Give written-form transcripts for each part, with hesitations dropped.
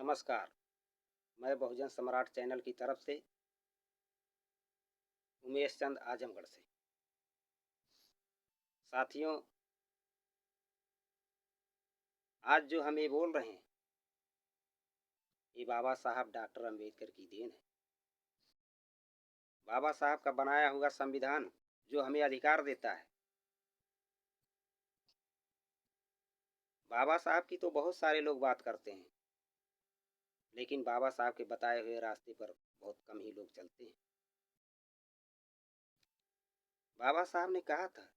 नमस्कार। मैं बहुजन सम्राट चैनल की तरफ से उमेश चंद आजमगढ़ से। साथियों, आज जो हम ये बोल रहे हैं, ये बाबा साहब डॉक्टर अंबेडकर की देन है। बाबा साहब का बनाया हुआ संविधान जो हमें अधिकार देता है। बाबा साहब की तो बहुत सारे लोग बात करते हैं, लेकिन बाबा साहब के बताए हुए रास्ते पर बहुत कम ही लोग चलते हैं। बाबा साहब ने कहा था,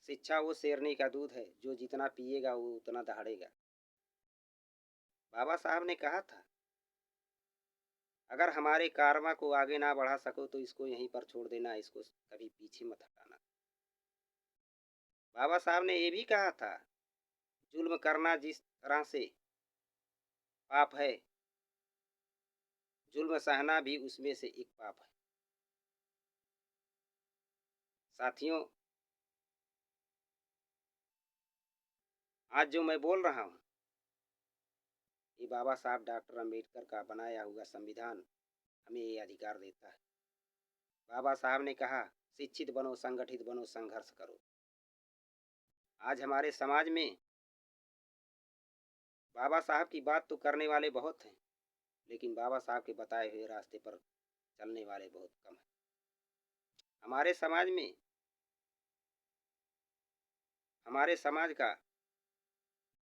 शिक्षा वो शेरनी का दूध है, जो जितना पिएगा वो उतना दहाड़ेगा। बाबा साहब ने कहा था, अगर हमारे कारवां को आगे ना बढ़ा सको तो इसको यहीं पर छोड़ देना, इसको कभी पीछे मत हटाना। बाबा साहब ने ये भी कहा था, जुल्म करना जिस तरह से पाप है, जुल्म सहना भी उसमें से एक पाप है। साथियों, आज जो मैं बोल रहा हूँ, ये बाबा साहब डॉक्टर अंबेडकर का बनाया हुआ संविधान हमें ये अधिकार देता है। बाबा साहब ने कहा, शिक्षित बनो, संगठित बनो, संघर्ष करो। आज हमारे समाज में बाबा साहब की बात तो करने वाले बहुत हैं, लेकिन बाबा साहब के बताए हुए रास्ते पर चलने वाले बहुत कम हैं। हमारे समाज में हमारे समाज का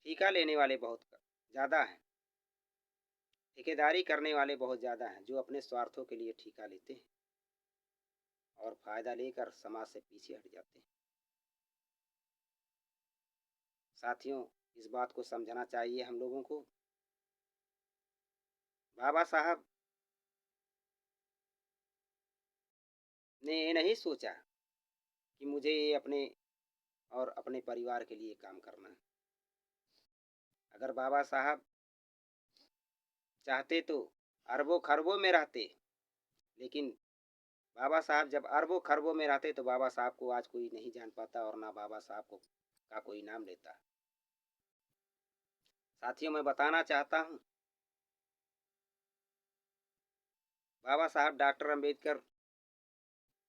ठेका लेने वाले बहुत ज़्यादा हैं। ठेकेदारी करने वाले बहुत ज़्यादा हैं, जो अपने स्वार्थों के लिए ठेका लेते हैं और फ़ायदा लेकर समाज से पीछे हट जाते हैं। साथियों, इस बात को समझना चाहिए हम लोगों को। बाबा साहब ने ये नहीं सोचा कि मुझे ये अपने और अपने परिवार के लिए काम करना है। अगर बाबा साहब चाहते तो अरबों खरबों में रहते, लेकिन बाबा साहब जब अरबों खरबों में रहते तो बाबा साहब को आज कोई नहीं जान पाता और ना बाबा साहब को का कोई नाम लेता। साथियों, मैं बताना चाहता हूँ, बाबा साहब डॉक्टर अंबेडकर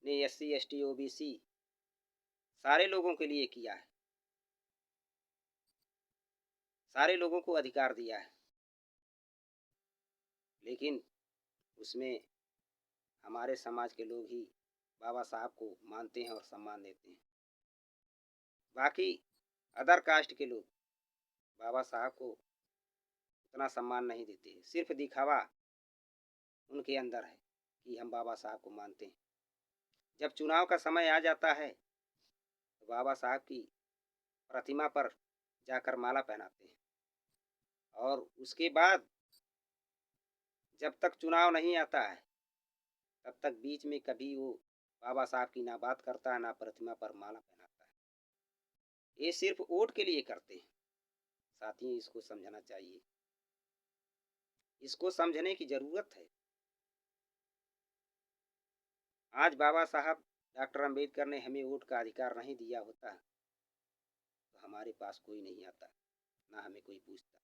ने SC ST OBC सारे लोगों के लिए किया है। सारे लोगों को अधिकार दिया है, लेकिन उसमें हमारे समाज के लोग ही बाबा साहब को मानते हैं और सम्मान देते हैं। बाकी अदर कास्ट के लोग बाबा साहब को उतना सम्मान नहीं देते। सिर्फ दिखावा उनके अंदर है कि हम बाबा साहब को मानते हैं। जब चुनाव का समय आ जाता है तो बाबा साहब की प्रतिमा पर जाकर माला पहनाते हैं, और उसके बाद जब तक चुनाव नहीं आता है तब तक बीच में कभी वो बाबा साहब की ना बात करता है, ना प्रतिमा पर माला पहनाता है। ये सिर्फ वोट के लिए करते हैं। साथियों, इसको समझना चाहिए, इसको समझने की ज़रूरत है। आज बाबा साहब डॉक्टर अंबेडकर ने हमें वोट का अधिकार नहीं दिया होता तो हमारे पास कोई नहीं आता, ना हमें कोई पूछता।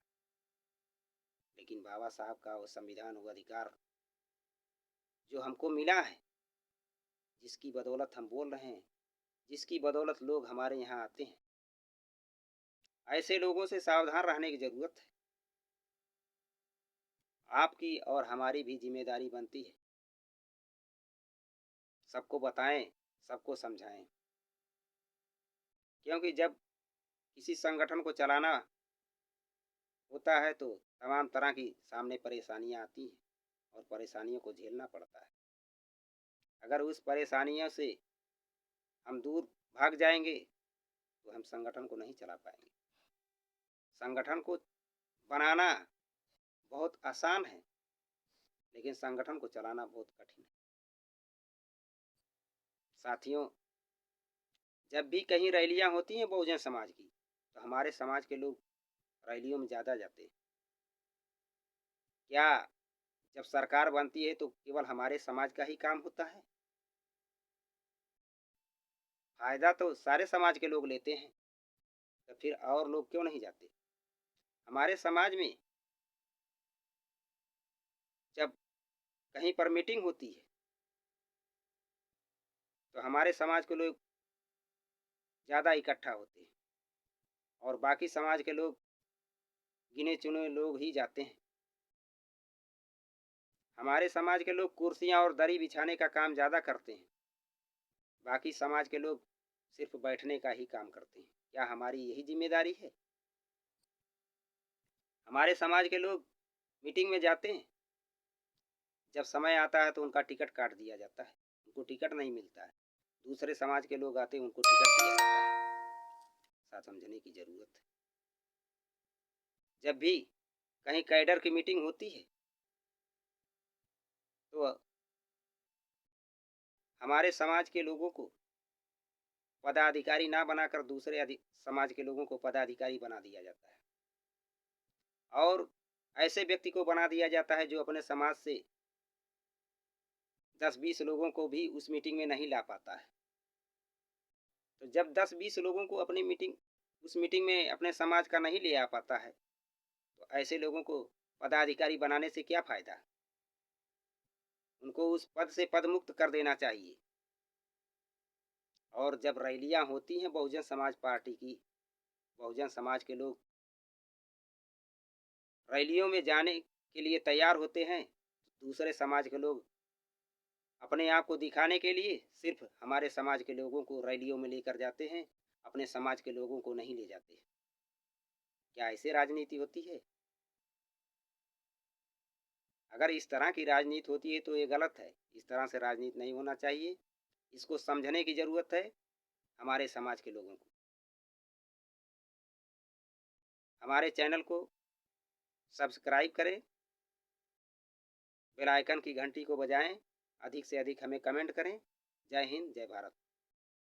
लेकिन बाबा साहब का वो संविधान, वो अधिकार जो हमको मिला है, जिसकी बदौलत हम बोल रहे हैं, जिसकी बदौलत लोग हमारे यहाँ आते हैं, ऐसे लोगों से सावधान रहने की ज़रूरत है। आपकी और हमारी भी जिम्मेदारी बनती है, सबको बताएं, सबको समझाएं। क्योंकि जब किसी संगठन को चलाना होता है तो तमाम तरह की सामने परेशानियां आती हैं और परेशानियों को झेलना पड़ता है। अगर उस परेशानियों से हम दूर भाग जाएंगे तो हम संगठन को नहीं चला पाएंगे। संगठन को बनाना बहुत आसान है, लेकिन संगठन को चलाना बहुत कठिन है। साथियों, जब भी कहीं रैलियां होती हैं बहुजन समाज की, तो हमारे समाज के लोग रैलियों में ज़्यादा जाते हैं। क्या जब सरकार बनती है तो केवल हमारे समाज का ही काम होता है? फायदा तो सारे समाज के लोग लेते हैं, तो फिर और लोग क्यों नहीं जाते? हमारे समाज में जब कहीं पर मीटिंग होती है तो हमारे समाज के लोग ज़्यादा इकट्ठा होते हैं और बाकी समाज के लोग गिने चुने लोग ही जाते हैं। हमारे समाज के लोग कुर्सियाँ और दरी बिछाने का काम ज़्यादा करते हैं, बाकी समाज के लोग सिर्फ बैठने का ही काम करते हैं। क्या हमारी यही जिम्मेदारी है? हमारे समाज के लोग मीटिंग में जाते हैं, जब समय आता है तो उनका टिकट काट दिया जाता है, उनको टिकट नहीं मिलता है। दूसरे समाज के लोग आते हैं, उनको टिकट दिया जाता है। साथ समझने की ज़रूरत है। जब भी कहीं कैडर की मीटिंग होती है तो हमारे समाज के लोगों को पदाधिकारी ना बनाकर दूसरे समाज के लोगों को पदाधिकारी बना दिया जाता है और ऐसे व्यक्ति को बना दिया जाता है जो अपने समाज से 10-20 लोगों को भी उस मीटिंग में नहीं ला पाता है। तो जब 10-20 लोगों को अपनी मीटिंग उस मीटिंग में अपने समाज का नहीं ले आ पाता है तो ऐसे लोगों को पदाधिकारी बनाने से क्या फ़ायदा? उनको उस पद से पदमुक्त कर देना चाहिए। और जब रैलियाँ होती हैं बहुजन समाज पार्टी की, बहुजन समाज के लोग रैलियों में जाने के लिए तैयार होते हैं, दूसरे समाज के लोग अपने आप को दिखाने के लिए सिर्फ हमारे समाज के लोगों को रैलियों में लेकर जाते हैं, अपने समाज के लोगों को नहीं ले जाते। क्या ऐसे राजनीति होती है? अगर इस तरह की राजनीति होती है तो ये गलत है। इस तरह से राजनीति नहीं होना चाहिए। इसको समझने की ज़रूरत है हमारे समाज के लोगों को। हमारे चैनल को सब्सक्राइब करें, बेल आइकन की घंटी को बजाएं, अधिक से अधिक हमें कमेंट करें। जय हिंद, जय भारत।